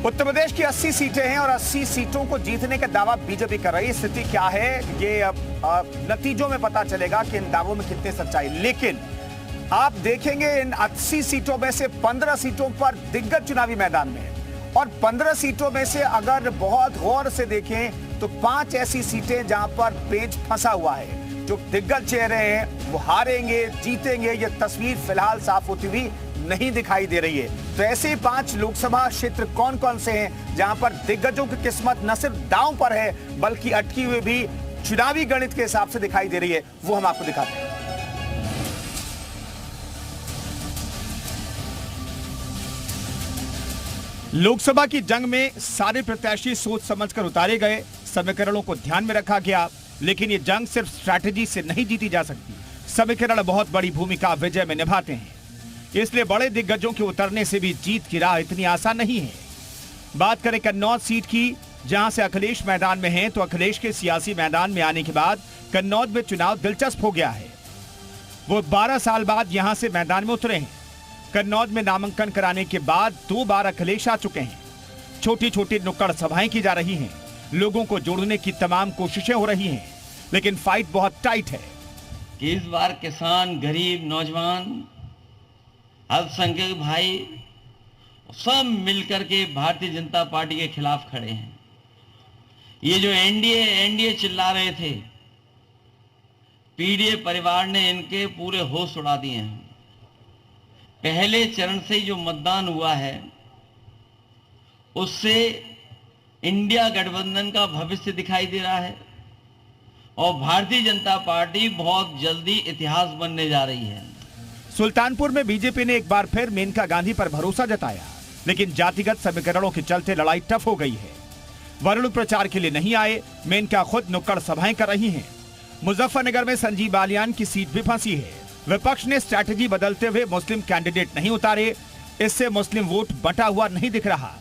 उत्तर प्रदेश की 80 सीटें हैं और 80 सीटों को जीतने का दावा बीजेपी कर रही है। स्थिति क्या है ये अब नतीजों में पता चलेगा कि इन दावों में कितनी सच्चाई। लेकिन आप देखेंगे इन 80 सीटों में से 15 सीटों पर दिग्गज चुनावी मैदान में है और 15 सीटों में से अगर बहुत गौर से देखें तो 5 ऐसी सीटें जहां पर पेच फंसा हुआ है। जो दिग्गज चेहरे हैं वो हारेंगे जीतेंगे ये तस्वीर फिलहाल साफ होती हुई नहीं दिखाई दे रही है। तो ऐसे 5 लोकसभा क्षेत्र कौन कौन से हैं जहां पर दिग्गजों की किस्मत न सिर्फ दांव पर है बल्कि अटकी हुई भी चुनावी गणित के हिसाब से दिखाई दे रही है, वो हम आपको दिखाते हैं। लोकसभा की जंग में सारे प्रत्याशी सोच समझकर उतारे गए, समीकरणों को ध्यान में रखा गया। लेकिन ये जंग सिर्फ स्ट्रैटेजी से नहीं जीती जा सकती, समीकरण बहुत बड़ी भूमिका विजय में निभाते हैं। इसलिए बड़े दिग्गजों के उतरने से भी जीत की राह इतनी आसान नहीं है। बात करें कन्नौज सीट की, जहां से अखिलेश मैदान में हैं, तो अखिलेश के सियासी मैदान में आने के बाद कन्नौज में चुनाव दिलचस्प हो गया है। वो 12 साल बाद यहां से मैदान में उतरे हैं। कन्नौज में नामांकन कराने के बाद 2 बार अखिलेश आ चुके हैं। छोटी छोटी नुक्कड़ सभाएं की जा रही हैं, लोगों को जोड़ने की तमाम कोशिशें हो रही हैं, लेकिन फाइट बहुत टाइट है। इस बार किसान, गरीब, नौजवान, अल्पसंख्यक भाई सब मिलकर के भारतीय जनता पार्टी के खिलाफ खड़े हैं। ये जो एनडीए चिल्ला रहे थे, पीडीए परिवार ने इनके पूरे होश उड़ा दिए हैं। पहले चरण से जो मतदान हुआ है उससे इंडिया गठबंधन का भविष्य दिखाई दे रहा है और भारतीय जनता पार्टी बहुत जल्दी इतिहास बनने जा रही है। सुल्तानपुर में बीजेपी ने एक बार फिर मेनका गांधी पर भरोसा जताया, लेकिन जातिगत समीकरणों के चलते लड़ाई टफ हो गई है। वरुण प्रचार के लिए नहीं आए, मेनका खुद नुक्कड़ सभाएं कर रही हैं। मुजफ्फरनगर में संजीव बालियान की सीट भी फंसी है। विपक्ष ने स्ट्रैटेजी बदलते हुए मुस्लिम कैंडिडेट नहीं उतारे, इससे मुस्लिम वोट बटा हुआ नहीं दिख रहा,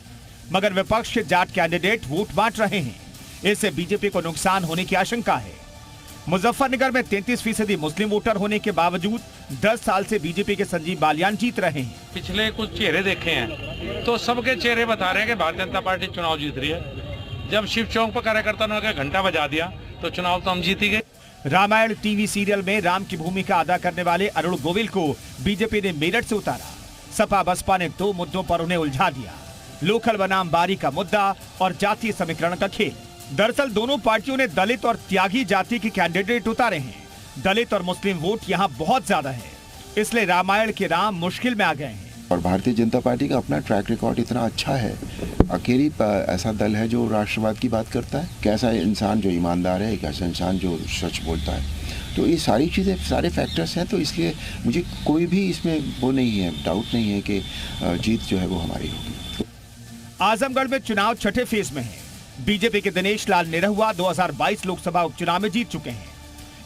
मगर विपक्ष के जाट कैंडिडेट वोट बांट रहे हैं। इससे बीजेपी को नुकसान होने की आशंका है। मुजफ्फरनगर में 33% मुस्लिम वोटर होने के बावजूद 10 साल से बीजेपी के संजीव बालियान जीत रहे हैं। पिछले कुछ चेहरे देखे हैं तो सबके चेहरे बता रहे हैं कि भारतीय जनता पार्टी चुनाव जीत रही है। जब शिव चौक पर कार्यकर्ता ने घंटा बजा दिया तो चुनाव तो हम जीत ही गए। रामायण टीवी सीरियल में राम की भूमिका अदा करने वाले अरुण गोविल को बीजेपी ने मेरठ से उतारा। सपा बसपा ने 2 मुद्दों पर उन्हें उलझा दिया, लोकल बनाम बारी का मुद्दा और जातीय समीकरण का खेल। दरअसल दोनों पार्टियों ने दलित और त्यागी जाति के कैंडिडेट उतारे हैं। दलित और मुस्लिम वोट यहाँ बहुत ज्यादा है, इसलिए रामायण के राम मुश्किल में आ गए हैं। और भारतीय जनता पार्टी का अपना ट्रैक रिकॉर्ड इतना अच्छा है, अकेली ऐसा दल है जो राष्ट्रवाद की बात करता है। कैसा इंसान जो ईमानदार है, कैसा इंसान जो सच बोलता है। तो ये सारी चीज़ें, सारे फैक्टर्स हैं, तो इसलिए मुझे कोई भी इसमें वो नहीं है, डाउट नहीं है कि जीत जो है वो हमारी होगी। आजमगढ़ में चुनाव छठे फेज में है। बीजेपी के दिनेश लाल निरहुआ 2022 लोकसभा उपचुनाव में जीत चुके हैं,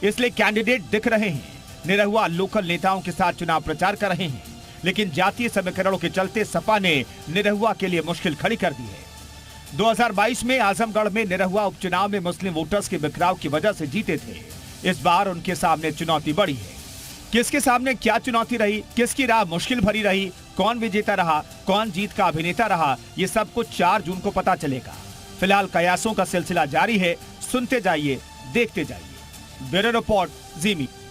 इसलिए कैंडिडेट दिख रहे हैं। निरहुआ लोकल नेताओं के साथ चुनाव प्रचार कर रहे हैं, लेकिन जातीय समीकरणों के चलते सपा ने निरहुआ के लिए मुश्किल खड़ी कर दी है। 2022 में आजमगढ़ में निरहुआ उपचुनाव में मुस्लिम वोटर्स के बिखराव की वजह से जीते थे। इस बार उनके सामने चुनौती बड़ी है। किसके सामने क्या चुनौती रही, किसकी राह मुश्किल भरी रही, कौन विजेता रहा, कौन जीत का अभिनेता रहा, ये सब कुछ 4 जून को पता चलेगा। फिलहाल कयासों का सिलसिला जारी है, सुनते जाइए, देखते जाइए। ब्यूरो रिपोर्ट, जी मीडिया।